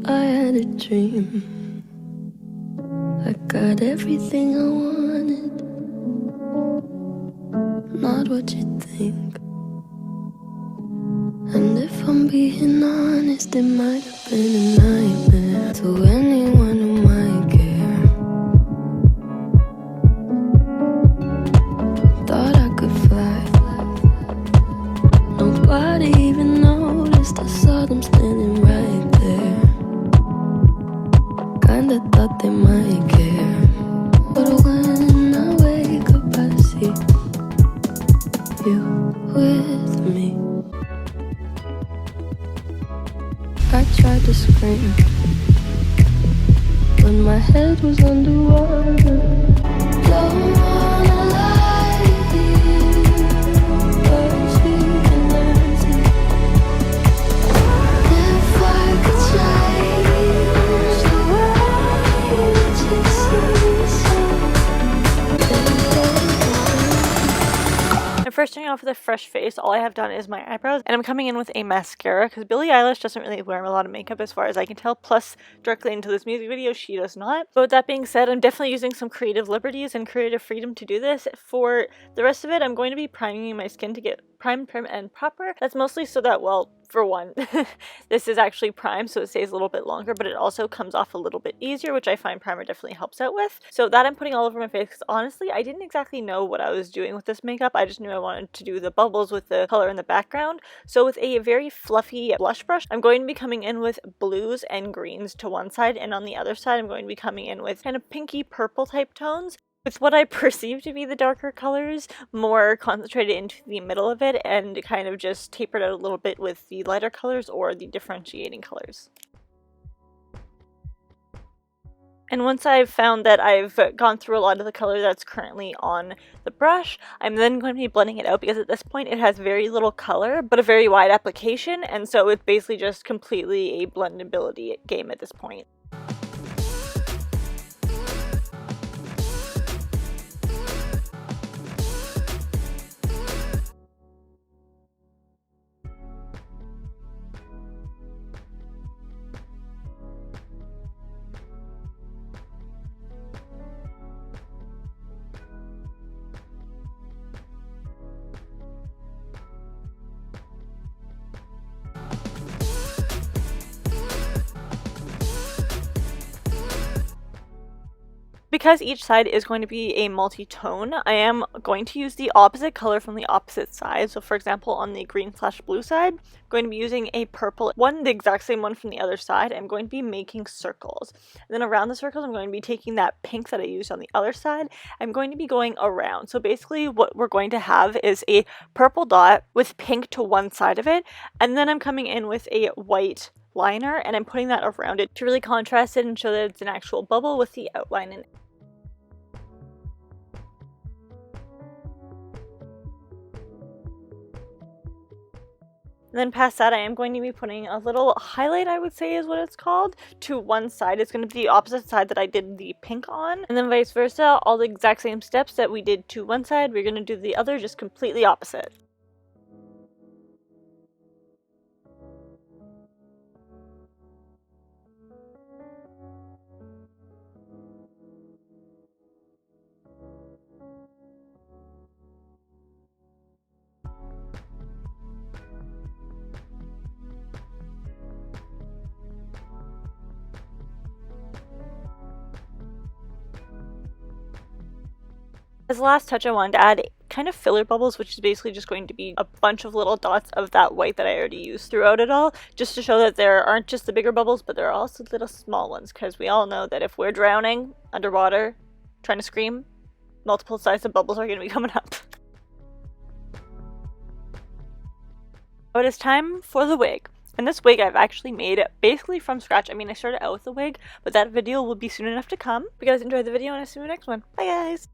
I had a dream. I got everything I wanted, not what you think. And if I'm being honest, it might have been a nightmare to anyone who might care. Thought I could fly, nobody even noticed. I saw them standing right there. Kinda thought they might care, but when I wake up I see you with me. I tried to scream when my head was underwater. Don't wanna lie here, but you can learn to. If I could change the way you see I'm first starting off with a fresh face. All I have done is my eyebrows, and I'm coming in with a mascara because Billie Eilish doesn't really wear a lot of makeup as far as I can tell, plus directly into this music video she does not. But with that being said, I'm definitely using some creative liberties and creative freedom to do this. For the rest of it, I'm going to be priming my skin to get primed, prim, and proper. That's mostly so that, well, for one, this is actually primed so it stays a little bit longer, but it also comes off a little bit easier, which I find primer definitely helps out with. So that I'm putting all over my face because honestly I didn't exactly know what I was doing with this makeup. I just knew I wanted to do the bubbles with the color in the background. So with a very fluffy blush brush, I'm going to be coming in with blues and greens to one side, and on the other side I'm going to be coming in with kind of pinky purple type tones, with what I perceive to be the darker colors more concentrated into the middle of it, and kind of just tapered out a little bit with the lighter colors or the differentiating colors. And once I've found that I've gone through a lot of the color that's currently on the brush, I'm then going to be blending it out because at this point it has very little color but a very wide application, and so it's basically just completely a blendability game at this point. Because each side is going to be a multi-tone, I am going to use the opposite color from the opposite side. So for example, on the green/blue side, I'm going to be using a purple one, the exact same one from the other side. I'm going to be making circles. And then around the circles, I'm going to be taking that pink that I used on the other side. I'm going to be going around. So basically what we're going to have is a purple dot with pink to one side of it. And then I'm coming in with a white liner and I'm putting that around it to really contrast it and show that it's an actual bubble with the outline in it. And then past that, I am going to be putting a little highlight, I would say is what it's called, to one side. It's going to be the opposite side that I did the pink on. And then vice versa, all the exact same steps that we did to one side, we're going to do the other, just completely opposite. As the last touch, I wanted to add kind of filler bubbles, which is basically just going to be a bunch of little dots of that white that I already used throughout it all, just to show that there aren't just the bigger bubbles, but there are also little small ones, because we all know that if we're drowning underwater, trying to scream, multiple sizes of bubbles are going to be coming up. But it's time for the wig. And this wig I've actually made basically from scratch. I mean, I started out with the wig, but that video will be soon enough to come. If you guys enjoyed the video, and I'll see you in the next one. Bye guys!